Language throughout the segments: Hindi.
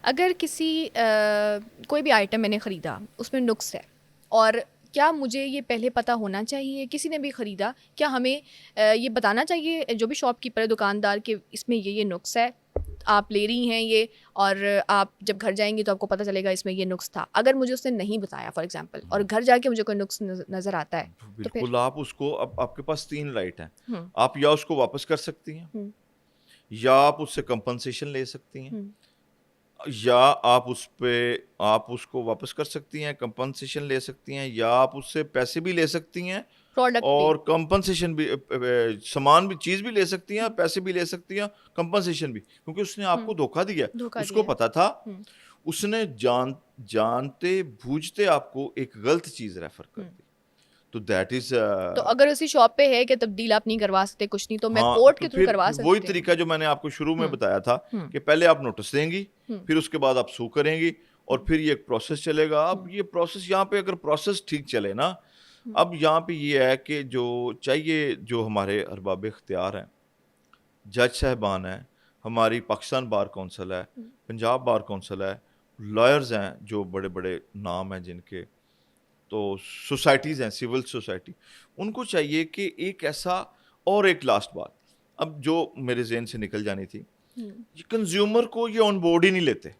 अगर किसी कोई भी आइटम मैंने ख़रीदा उसमें नुक्स है, और क्या मुझे ये पहले पता होना चाहिए? किसी ने भी ख़रीदा, क्या हमें ये बताना चाहिए जो भी शॉपकीपर है, दुकानदार, कि इसमें ये नुक्स है, आप ले रही हैं ये, और आप जब घर जाएंगी तो आपको पता चलेगा इसमें ये नुक्स था। अगर मुझे उसने नहीं बताया फॉर एग्जांपल, और घर जाके मुझे कोई नुक्स नज़र आता है, तो फिर? बिल्कुल, आप उसको, अब आपके पास 3 राइट हैं। हुँ, आप या उसको वापस कर सकती हैं, हुँ, या आप उससे कंपनसेशन ले सकती हैं, हुँ, या आप उसको वापस कर सकती हैं, कंपनसेशन ले सकती हैं, या आप उससे पैसे भी ले सकती हैं प्रोडक्ट भी। और कंपनसेशन भी, सामान भी, चीज़ भी ले सकती हैं, हुँ, पैसे भी ले सकती हैं, कंपनसेशन भी। क्योंकि उसने हुँ, आपको धोखा दिया, धोखा उसको दिया है। पता था, हुँ, उसने जानते बूझते आपको एक गलत चीज़ रेफर कर हुँ। दी। तो दैट इज़ तो अगर उसी शॉप पे है कि तब्दील आप नहीं करवा सकते, कुछ नहीं, तो मैं हाँ, कोर्ट तो के थ्रू फिर करवा वही सकती हूँ? तरीका जो मैंने आपको शुरू में हुँ, बताया था, हुँ, कि पहले आप नोटिस देंगी, हुँ, फिर उसके बाद आप सू करेंगी, और हुँ, फिर ये एक प्रोसेस चलेगा। अब हुँ, ये प्रोसेस, यहाँ पे अगर प्रोसेस ठीक चले ना, हुँ, अब यहाँ पे ये है कि जो चाहिए, जो हमारे अरबाब इख्तियार हैं, जज साहिबान हैं, हमारी पाकिस्तान बार कौंसिल है, हुँ, पंजाब बार कौंसिल है, लॉयर्स हैं जो बड़े-बड़े नाम हैं जिनके, तो सोसाइटीज़ हैं, सिविल सोसाइटी, उनको चाहिए कि एक ऐसा, और एक लास्ट बात, अब जो मेरे ज़हन से निकल जानी थी, हुँ। ये कंज़्यूमर को ये ऑन बोर्ड ही नहीं लेते।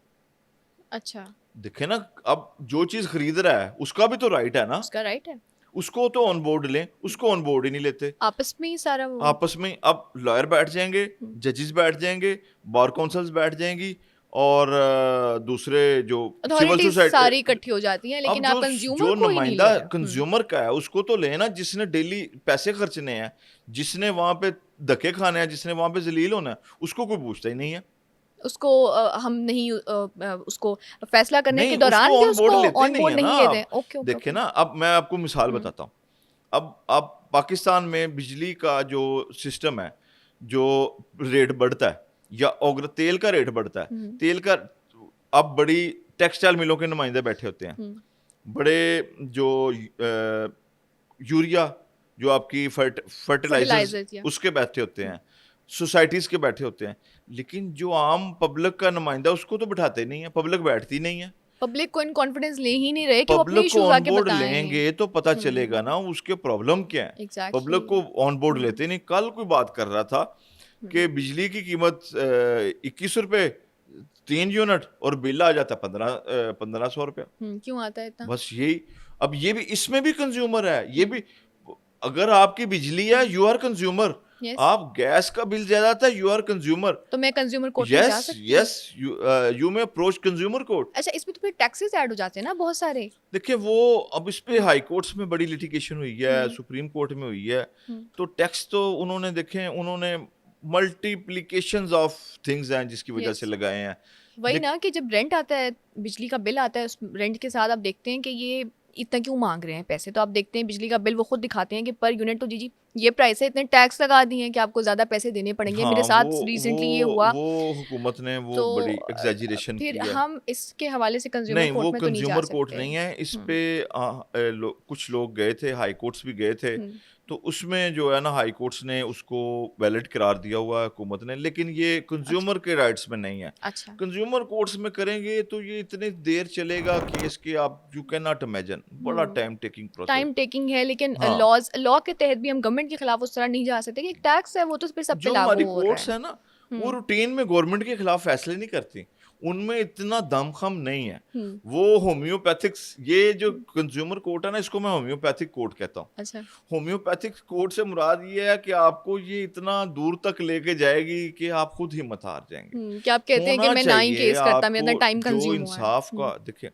अच्छा, देखें ना, अब जो चीज़ खरीद रहा है, उसका भी तो राइट है ना, उसका राइट है। उसको तो ऑन बोर्ड लें, हुँ, उसको ऑन बोर्ड ही नहीं लेते। आपस में ही सारा वो। आपस में अब लॉयर बैठ जाएँगे, हुँ, जजेस बैठ जाएँगे, बार काउंसिल्स बैठ जाएँगी, और दूसरे जो सिविल अथॉरिटीज़ सोसाइटी, सारी इकट्ठी हो जाती हैं, अब लेकिन आप कंज़्यूमर जो को ही नहीं नुमाइंदा ले रहे। हुँ, कंज्यूमर का है, उसको तो लेना, जिसने डेली पैसे खर्चने हैं, जिसने वहां पे धक्के खाने हैं, जिसने वहां पे जलील होना है, उसको कोई पूछता ही नहीं है। उसको हम नहीं उसको फैसला करने के नहीं, उसको दौरान भी ऑन बोर्ड उसको लेते ही ऑन नहीं बोर्ड है ना। नहीं लेते हैं। आप ओके, ओके, देखें ओके। ना, अब मैं आपको मिसाल हुँ, बताता हूँ। अब पाकिस्तान में बिजली का जो सिस्टम है, जो रेट बढ़ता है, या अगर तेल का रेट बढ़ता है, हुँ, तेल का, अब बड़ी टेक्सटाइल मिलों के नुमाइंदे बैठे होते हैं, हुँ, बड़े जो यूरिया, जो आपकी फर्टिलाइजर्स, फर्टिलाइज़र्स या उसके बैठे होते हुँ। हैं, सोसाइटीज के बैठे होते हैं, लेकिन जो आम पब्लिक का नुमाइंदा, उसको तो बिठाते नहीं है, पब्लिक बैठती नहीं है। पब्लिक को इन कॉन्फिडेंस ले ही नहीं रहे कि वो अपने पब्लिक को इश्यूज़ ऑन आके बोर्ड बताएँ। लेंगे तो पता चलेगा हुँ, ना उसके प्रॉब्लम क्या है। एग्ज़ैक्टली। पब्लिक को ऑन बोर्ड हुँ, लेते नहीं। कल कोई बात कर रहा था हुँ, कि बिजली की कीमत 21 रुपए 3 यूनिट, और बिल आ जाता 1500 रुपया। हुँ, क्यों आता है इतना? बस यही। अब ये भी, इसमें भी कंज्यूमर है, ये हुँ, भी। अगर आपकी बिजली है, हुँ, यू आर कंज्यूमर। येस। आप गैस का बिल ज्यादा आता है, यू आर कंज्यूमर। तो मैं कंज़्यूमर कोर्ट में जा यस, सकती हूँ? Yes, you may approach consumer court. अच्छा, इसमें तो फिर टैक्सेस ऐड हो जाते हैं ना बहुत सारे? देखिए, वो अब इस पे हाई कोर्ट्स में बड़ी लिटिगेशन हुई है, हुँ, सुप्रीम कोर्ट में हुई है। हुँ, तो टैक्स तो उन्होंने, देखें, उन्होंने मल्टीप्लिकेशंस ऑफ थिंग्स हैं जिसकी वजह से येस। लगाए हैं। वही लेकिन ना कि जब रेंट आता है, बिजली का बिल आता है, उस रेंट के साथ आप देखते हैं कि ये इतना क्यों माँग रहे हैं पैसे, तो आप देखते हैं बिजली का बिल वो खुद दिखाते हैं कि पर यूनिट तो जी, जी, ये प्राइस है, इतने टैक्स लगा दिए हैं कि आपको ज़्यादा पैसे देने पड़ेंगे। मेरे हाँ, साथ रिसेंटली ये हुआ। वो हुकूमत ने वो तो बड़ी एग्जैजरेशन फिर की है। हम इसके हवाले से कंज़्यूमर नहीं, वो कोर्ट में तो नहीं जा कंज्यूमर कोर्ट सकते। नहीं है। इस हुँ, पे कुछ लोग गए थे, हाई कोर्ट्स भी गए थे। हुँ, तो उसमें जो है ना, हाई कोर्ट्स ने उसको वैलिड करार दिया हुआ है हुकूमत ने, लेकिन ये अच्छा, कंज्यूमर के राइट्स में नहीं है। अच्छा। कंज्यूमर कोर्ट्स में करेंगे तो ये इतनी देर चलेगा केस के, आप यू कैन नॉट इमेजिन, बड़ा हुँ, time taking process. Time taking है, लेकिन हाँ, लॉ के तहत भी हम गवर्नमेंट के खिलाफ उस तरह नहीं जा सकते कि एक टैक्स है, वो तो फिर सब पे जो हमारी लागू हो रहा कोर्ट्स है। है ना, वो हुँ, रूटीन में गवर्नमेंट के खिलाफ फैसले नहीं करती। उनमें इतना दमखम नहीं है। हुँ, वो होम्योपैथिक्स, ये जो हुँ, कंज्यूमर कोर्ट है ना, इसको मैं होम्योपैथिक कोर्ट कहता हूँ। अच्छा। होम्योपैथिक कोर्ट से मुराद ये है कि आपको ये इतना दूर तक लेके जाएगी कि आप खुद हिम्मत हार जाएंगे। हुँ, कि आप कहते हैं कि होना मैं ना ही चाहिए केस करता, मेरा आपको, इतना टाइम जो कंज़्यूम हुआ है। इंसाफ हुँ, का, देखिए,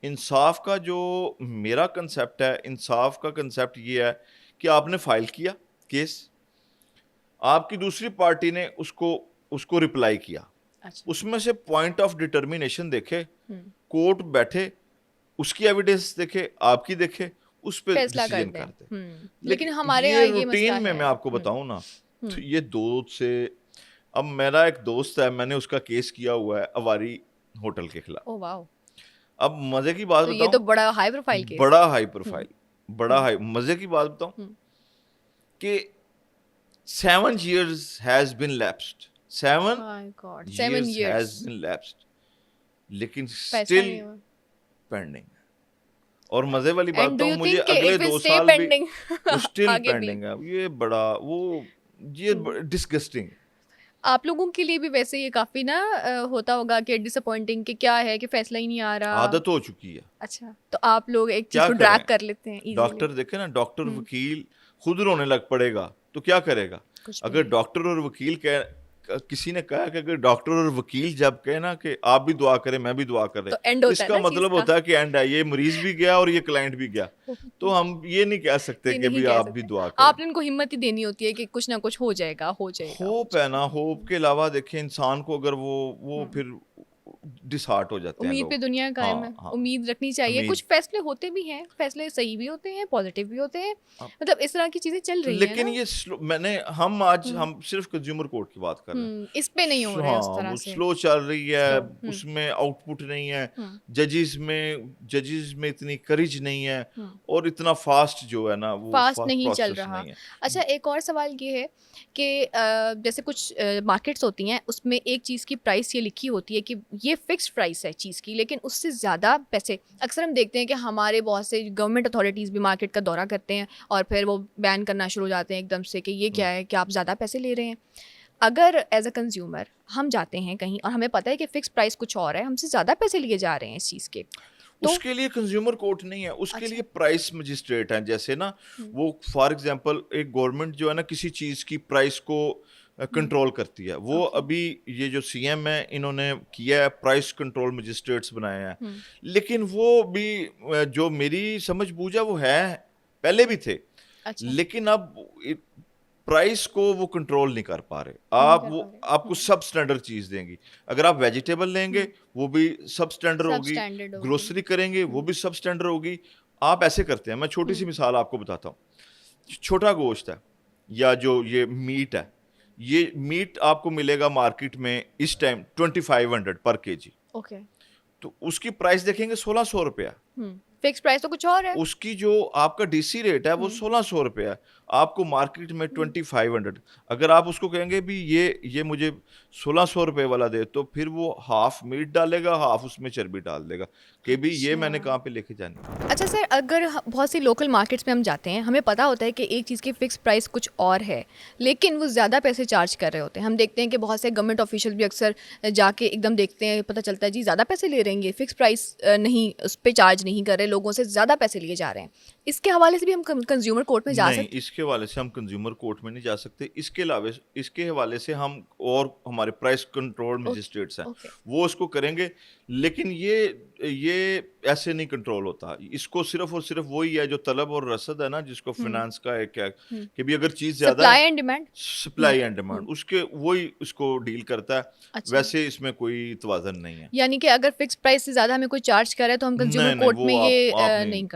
इंसाफ का जो मेरा कंसेप्ट है, इंसाफ का कंसेप्ट ये है कि आपने फाइल किया केस, आपकी दूसरी पार्टी ने उसको उसको रिप्लाई किया, अच्छा। उसमें से पॉइंट ऑफ डिटर्मिनेशन देखे, हुँ, कोर्ट बैठे, उसकी एविडेंस देखे, आपकी देखे, उस पे फैसला कर डिसीजन दें। कर दे। हुँ, लेकिन लेकिन हमारे ये यहाँ ये रूटीन मसला में है। मैं आपको हुँ, बताऊं ना, तो हुँ। ये दोस्त से, अब मेरा एक दोस्त है, मैंने उसका केस किया हुआ है अवारी होटल के खिलाफ। Oh wow! अब मजे की बात तो ये बताऊं, तो बड़ा हाई प्रोफाइल केस है। बड़ा हाई हुँ, प्रोफाइल, बड़ा हुँ, हाई, मजे की बात बताऊं हुँ। कि 7 years has been lapsed, seven my God! 7 years has years. been lapsed, लेकिन फैसला स्टिल नहीं हुआ। पेंडिंग है। और मजे वाली बात एंड डू तो यू मुझे थिंक अगले इफ इट 2 स्टे साल भी पेंडिंग वो स्टिल आगे भी? पेंडिंग है। ये बड़ा वो ये हम्म। डिस्गस्टिंग। आप लोगों के लिए भी वैसे ये काफी ना होता होगा कि डिसअपॉइंटिंग कि क्या है कि फैसला ही नहीं आ रहा। आदत हो चुकी है। अच्छा, तो आप लोग एक चीज क्या को ड्रैग करें? कर लेते हैं इजीली। डॉक्टर देखे ना, डॉक्टर हम्म। वकील खुद रोने लग पड़ेगा तो क्या करेगा? कुछ भी अगर नहीं। डॉक्टर और वकील कह किसी ने कहा कि अगर डॉक्टर और वकील जब कहे ना कि आप भी दुआ करें मैं भी दुआ करें, तो एंड होता है इसका ना चीज मतलब का। होता है कि एंड है, ये मरीज भी गया और ये क्लाइंट भी गया। तो हम ये नहीं कह सकते ये कि नहीं भी कह आप भी सकते। दुआ करें। आपने उनको हिम्मत ही देनी होती है कि कुछ ना कुछ हो जाएगा, हो जाएगा, हो होप है ना, जाएगा। होप के अलावा देखिए इंसान को अगर वो हम्म। फिर डिसहार्ट हो जाते हैं उम्मीद पे लोग। दुनिया कायम है। हाँ हाँ। उम्मीद रखनी चाहिए। उम्मीद। कुछ फैसले होते भी हैं, फैसले सही भी होते हैं, पॉजिटिव भी होते हैं। अब मतलब इस तरह की चीजें चल रही हैं लेकिन ना। ये मैंने हम आज हम्म। हम सिर्फ कंज्यूमर कोर्ट की बात कर रहे हैं। इस पे नहीं हो रहे हैं उस हाँ, तरह वो से। स्लो चल रही है, स्लो। उसमें आउटपुट नहीं है। हम्म। जजेस में इतनी करेज नहीं है, हम्म। और इतना फास्ट जो है ना वो फास्ट फास्ट नहीं चल प्रोसेस रहा। नहीं है। अच्छा, एक और सवाल ये है कि जैसे कुछ मार्केट्स होती हैं उसमें एक चीज़ की प्राइस ये लिखी होती है कि ये फिक्स्ड प्राइस है चीज़ की, लेकिन उससे ज़्यादा पैसे अक्सर हम देखते हैं कि हमारे बहुत से गवर्नमेंट अथॉरिटीज़ भी मार्केट का दौरा करते हैं और फिर वो बैन करना शुरू हो जाते हैं एकदम से कि ये क्या है कि आप ज़्यादा पैसे ले रहे हैं। अगर एज अ कंज्यूमर हम जाते हैं कहीं और हमें पता है कि फ़िक्स प्राइस कुछ और है, हमसे ज़्यादा पैसे लिए जा रहे हैं इस चीज़ के, तो उसके लिए कंज्यूमर कोर्ट नहीं है, उसके लिए अच्छा। प्राइस मजिस्ट्रेट है। जैसे ना हुँ। वो फॉर एग्जांपल एक गवर्नमेंट जो है ना किसी चीज की प्राइस को हुँ। कंट्रोल करती है, वो ओके। अभी ये जो सीएम है इन्होंने किया है, प्राइस कंट्रोल मजिस्ट्रेट्स बनाए हैं। हुँ। लेकिन वो भी जो मेरी समझ बूझा वो है, पहले भी थे, अच्छा। लेकिन अब प्राइस को वो कंट्रोल नहीं कर पा रहे। नहीं आप कर वो पा रहे। आपको सब स्टैंडर्ड चीज देंगी। अगर आप वेजिटेबल लेंगे हुँ। वो भी सब स्टैंडर्ड सब होगी, स्टैंडर्ड होगी। ग्रोसरी करेंगे वो हुँ। भी सब स्टैंडर्ड होगी। आप ऐसे करते हैं, मैं छोटी सी हुँ। मिसाल आपको बताता हूँ। छोटा गोश्त है या जो ये मीट है, ये मीट आपको मिलेगा मार्केट में इस टाइम 2500 पर केजी। ओके। तो उसकी प्राइस देखेंगे 1600 रुपया। फिक्स प्राइस तो कुछ और है। उसकी जो आपका डीसी रेट है वो हुँ। 1600 रुपया है, आपको मार्केट में हुँ। 2500। अगर आप उसको कहेंगे भी ये मुझे 1600 रुपये वाला दे, तो फिर वो हाफ मीट डालेगा, हाफ उसमें चर्बी डाल देगा कि भी ये मैंने अच्छा। कहाँ पे लेके जानी है। अच्छा सर, अगर बहुत सी लोकल मार्केट्स में हम जाते हैं, हमें पता होता है कि एक चीज़ की फ़िक्स प्राइस कुछ और है, लेकिन वो ज़्यादा पैसे चार्ज कर रहे होते हैं। हम देखते हैं कि बहुत से गवर्नमेंट ऑफिशियल भी अक्सर जाके एकदम देखते हैं, पता चलता है जी ज़्यादा पैसे ले रहे हैं, ये फ़िक्स प्राइस नहीं, उस पे चार्ज नहीं कर रहे, लोगों से ज़्यादा पैसे लिए जा रहे हैं। इसके हवाले से भी हम कंज़्यूमर कोर्ट में जा नहीं, सकते इसके हवाले से हम कंज्यूमर कोर्ट में नहीं जा सकते। इसके हवाले से हम और हमारे प्राइस कंट्रोल हैं? ओके। मजिस्ट्रेट्स हैं, ओके। वो उसको करेंगे। लेकिन ये ऐसे नहीं कंट्रोल होता। इसको सिर्फ और सिर्फ वही है जो तलब और रसद है ना, जिसको हुँ। फाइनेंस का एक है हुँ। कि भी अगर चीज़ ज़्यादा है, सप्लाई एंड डिमांड। हुँ। सप्लाई एंड डिमांड, हुँ। उसके वही उसको डील करता है। अच्छा। वैसे इसमें कोई तवाज़ुन नहीं है। यानी कि अगर फ़िक्स प्राइस से ज़्यादा हमें कोई चार्ज करे तो हम कंज़्यूमर नहीं, नहीं, कोर्ट में वो ये आप नहीं नहीं